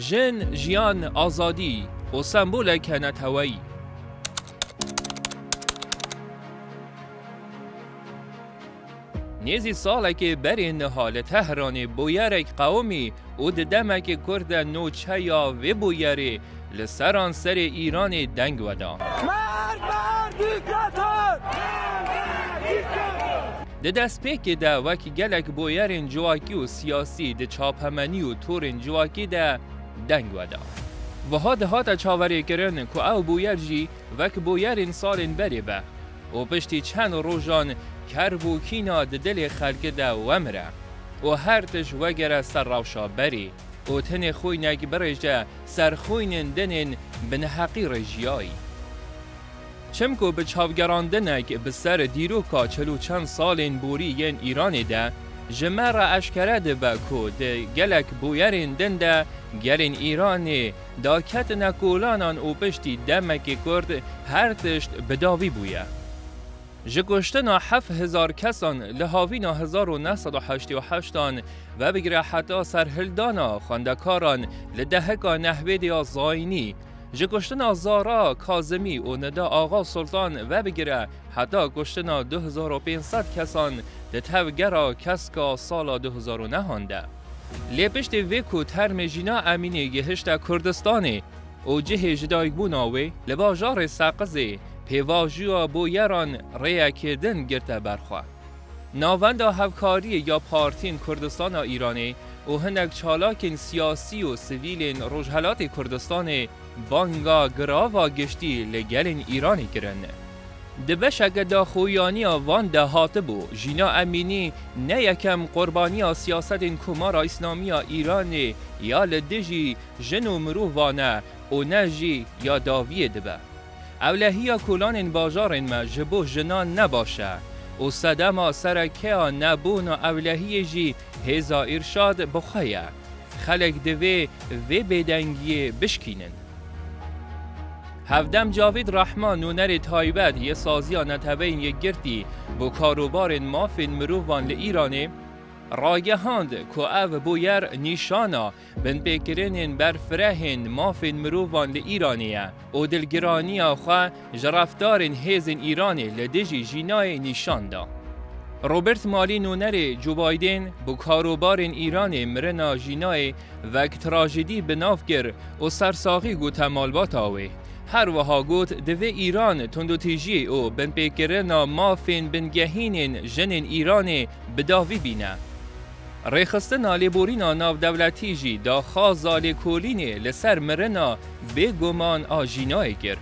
جن جیان آزادی و سمبول کنتوایی. نیزی ساله که برین حال تهران بویرک قومی و دمک کرد نوچه یا و بویری لسران سر ایران دنگ ودا. ده دست پیک ده وکی گلک بویرین جواکی و سیاسی ده چاپمنی و تورین جواکی ده دنگ ودا. و هات چاوری کرن که او بویر جی وک بویرین سالین بری به و پشتی چند روزان کرب و کینا ده دل خلق ده ومره و هر تش وگره سر روشا بری و تن خوی نگ برجه سر خوینن دنین بن حقیر جیایی. چمکو به چاوگراندنک به سر دیروکا چلو چند سالین بوری ین ایران ده جمع را اشکره ده بکو ده گلک بویرین دنده گلین ایرانی دا کت نکولانان او پشتی دمک کرد هر تشت بداوی بویه. جگوشتنا 7000 کسان لحاوینا 1988 و بگره حتی سرهلدانا خاندکاران لدهکا نحویدیا زاینی جگوشتنا زارا کازمی و ندا آقا سلطان و بگره حتی گوشتنا 2500 کسان لتوگرا کسکا سالا 2009 لیپشت ویکو ترم جینا امینی گهشت کردستانی و جه جدایگ بوناوی لباجار ساقزی پیواجو بویران ریا کردن گرته برخواه. ناوند هفکاری یا پارتین کردستان ایرانی و هنگ چالاکین سیاسی و سویلین روجهلات کردستان بانگا گراوا گشتی لگلین ایرانی کرن. دبش اگه دا خویانی وان ده هاتبو جینا امینی نه یکم قربانی سیاست کمار اسلامی ایرانی یا لدجی جنو مرو وانه و نجی یا داویه دبه. اولهی کلان باجارن ما جبو جنان نباشه و صدما سرکه نبون و اولهی جی هزا ارشاد بخواه خلق دوی و بدنگی بشکینن. هفدم جاوید رحمان نونر تایبت یه سازی نتوین یک گرتی با کاروبار مافین مروفان لإیرانه راگهاند که او بویر نیشانا بن پیکرین برفرهن مافین مروفان لإیرانیه و دلگرانی خواه جرفتارن هیزن ایرانی لدجی جینای نیشان دا. روبرت مالی نونر جو بایدن با کاروبار ایران مرنا جینای وک تراژدی بنافگر و سرساقی گو تمالبات آوی. هر وها گوت دوی ایران تندو تیجی او بن پیکرنا مافین بن گهینن جنن ایران بداوی بینه. ریخستنا لیبورینا ناو دولتی جی دا خازا لیکولینی لسر مرنا بگمان آجینای گر.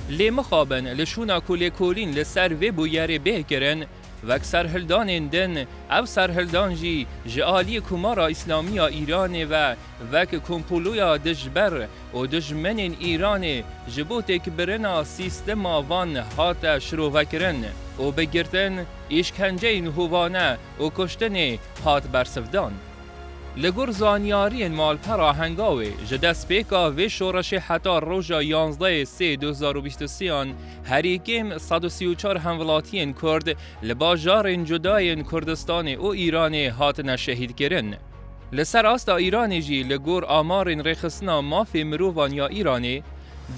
لی مخابن لشونا کولیکولین لسر وی بویری به کرن وک سرهلدان دن او سرهلدان جی جعالی کمارا اسلامی ایران و وک کمپولویا دجبر و دجمن ایران جبوتک برنا سیستم وان هات شروع وکرن و بگرتن ایشکنجه هوانه و کشتن هات برسفدان. لگور زانیاری مالپرا هنگاوی جدست پیکا و شورش حتی روژا 11/3/2023 هریکیم 134 همولاتی کرد لباجار جدای کردستان و ایران هات شهید کرن. لسر آستا ایرانی جی لگور آمار رخصنا مافی مروفان یا ایرانی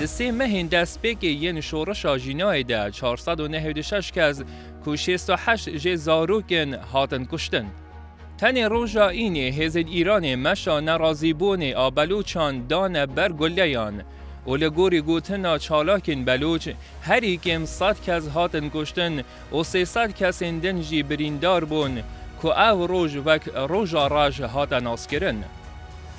دسته مهین دست پیک ین شورش جینای ده 496 کس که 68 جه زاروکن هاتن کشتن. تن روژا اینی هزید ایران مشا نرازی بونه آبلوچان دان برگلیان و لگوری گوتنا چالاکین بلوچ هری کم 100 کس هاتن کشتن و 300 کس دنجی بریندار بون که او روژ وک روژا راج هاتن آسکرن.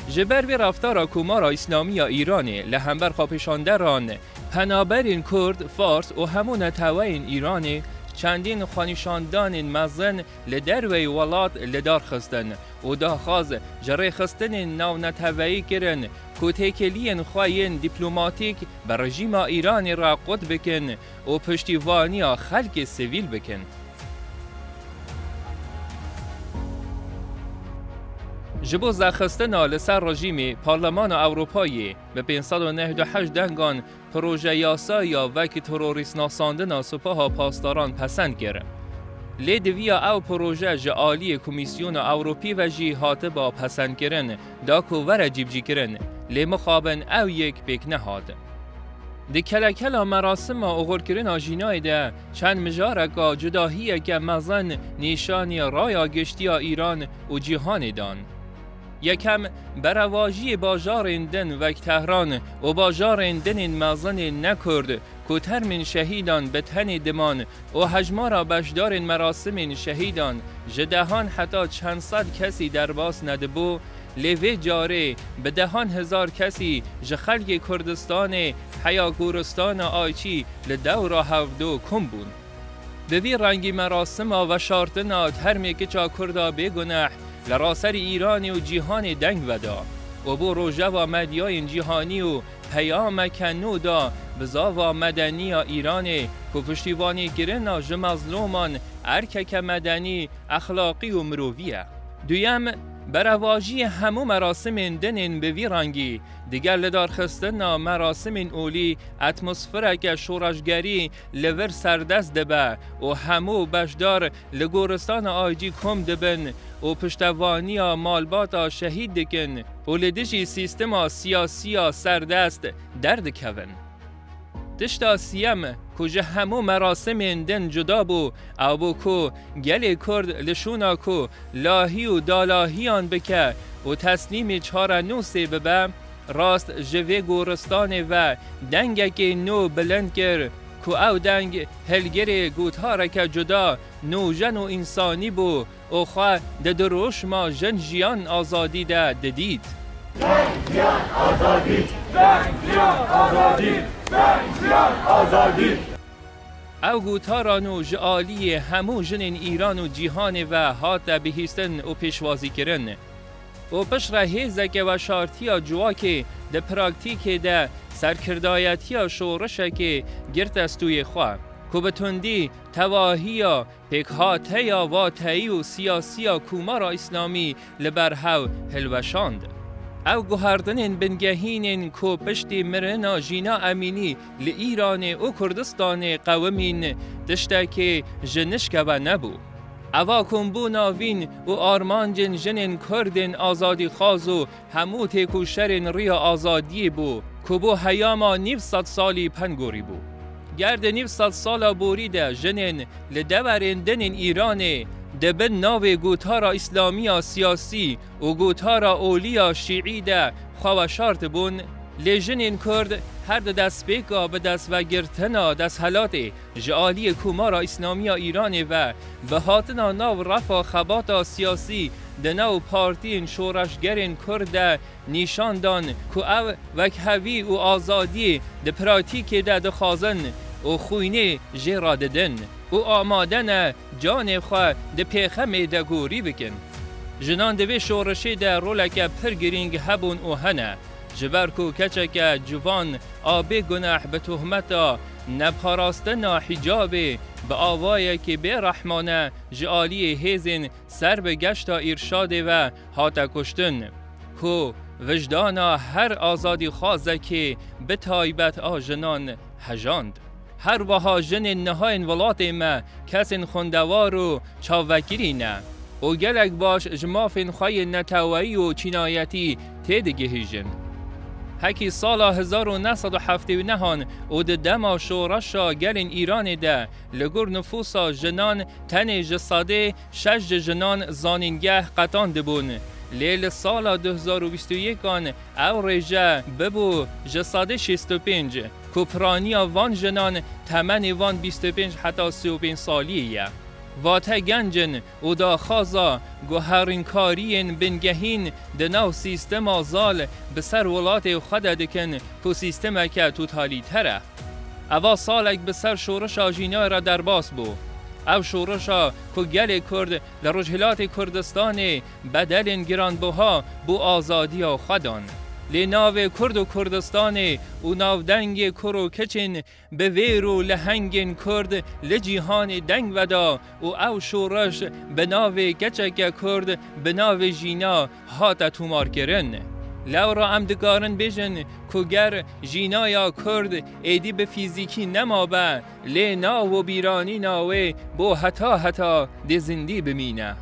جبر وی رفتار کمارا اسلامی ایرانی لهمبر خاپشاندران پنابرین کرد فارس و همون توین ایرانی چندین خانشاندان مزن لدروی ولات لدار خستن و داخاز جره خستن ناو نتوایی کرن که تکلین خواهین دیپلوماتیک بر رژیم ایران را قد بکن و پشتیوانی خلق سویل بکن. جبو زخستنا لسر رژیم پارلمان اروپایی به 598 دنگان پروژه یاسا وکی تروریست ناساندنا سپاه پاسداران پسند کرد. لی دویا او پروژه جعالی کمیسیون اروپی و جی هاته با پسند کرن دا کوور جیب جی کرن لی مخابن او یک بیک نهاد. دی کلکلا مراسم اغور کرن آجینای ده چند مجارکا جداهیه که مزن نیشانی رایا گشتی ایران و جیهان دان. یکم برواجی باجار اندن وک تهران و باجار اندن مزن نکرد که ترمین شهیدان به تن دمان و هجمارا بشدار مراسم شهیدان جدهان حتی چند صد کسی در باس ندبو لیوی جاره به دهان هزار کسی جخلگ کردستان حیا گورستان آیچی لدور هفدو کم بون. دوی رنگی مراسم و شارتنا ترمی که چا کردا بگنح لراسر ایرانی و جیهان دنگ ودا و بو روژه و مدیای جیهانی و پیام کنو دا بزا و مدنی ایرانی که پشتیبانی کرنا جمظلومان ارکک مدنی اخلاقی و مروویه. دویم برواجی همو مراسم دنین به وی رنگی دیگر لدار خستنا مراسم اولی اتمسفرک شورشگری لور سردست دبه و همو بشدار لگورستان آیجی کم دبن و پشتوانی مالبات شهید دکن و لدیجی سیستم سیاسی سردست درد کون. تشتا سیم کجا همو مراسم اندن جدا بو او بو کو گل کرد لشونا کو لاهی و دالاهیان بکه و تسلیم چهار نو سی ببه راست جوه گورستان و دنگک نو بلند کر کو او دنگ هلگر گوتها که جدا نو جن و انسانی بو او خواه ده دروش ما جن جیان آزادی ده دید. جنگ جیان آزادی، جنگ جیان آزادی، جنگ جیان آزادی. او گوتارانو جعالی همو جنین ایران و جیهان و هات بهیستن و پیشوازی کرن. و پشر هیزک و شارتیا جواکه ده پراکتیک ده سرکردایتیا شورشک گرت استوی خواه. که به تندی تواهی پیکهاته و تایی و سیاسی کومار اسلامی لبرهو هلوشاند. او گوهردنین بنگهینین کو پشتی مرنا جینا امینی لإیران و کردستان قومین دشته که جنشکه و نبو. اوا کنبو ناوین و آرمانجن جنین کردین آزادی خازو همو تکوشرین ریا آزادی بو که بو حیاما 900 سالی پنگوری بو. گرد 900 سالا بوریده جنین لدورین دنین ایرانه دبن ناو گوتارا اسلامی سیاسی و گوتارا اولیا شیعی ده خواه شارت بون لیجنین کرد هر دست بیگا به دست و گرتنا دست حالات جعالی کومارا اسلامی ایران و به هاتنا ناو رفا خباتا سیاسی ده ناو پارتین شورشگرین کرد نیشان دان که او وک هوی و آزادی ده پراتیک ده دخازن و خوینه جرا ددن و آمادن جان خواه ده پیخم ده گوری بکن. جنان دوی شورشی ده رولک پر گرینگ هبون و هنه جبرکو کچک جوان آبی گناح به تهمتا نپاراستنا حجابه به آوایی که به رحمانه جعالی هیزن سر به گشتا ارشاده و هاتا کشتن کو وجدانا هر آزادی خوازه که به تایبت آجنان هجاند. هر وها جن نهاین ولات ما کسین خوندوار و چاوکیری نه و گلک باش جمافین خواه نتوایی و چینایتی تیدگه هیجن. هکی سالا 1979 و ده دما شورشا گلین ایران ده لگر نفوسا جنان تن جساده 6 جنان زانینگه قطان دبون. لیل سالا 2021 او رجا ببو جساده 65 کپرانی وان جنان تمن وان 25 حتی 35 سالیه. واته گنجن و دا خازا گوهرینکارین بنگهین دناو سیستم آزال بسر ولات خود دکن که سیستم که توتالی تره. اوا سالک بسر شورش آجینا را در باس بو. او شورشا که گل کرد لرجهلات کردستان بدل گرانبوها بو آزادی خودان. لی ناو کرد و کردستان و ناودنگ کرو کچین به ویرو لهنگین کرد لجیهان دنگ ودا و او شورش به ناو کچک کرد به ناو جینا هاتا تومار کرن. لورا امدگارن بیجن که گر جینایا کرد ایدی به فیزیکی نمابه لی ناو و بیرانی ناوه بو حتا دی زندی بمینه.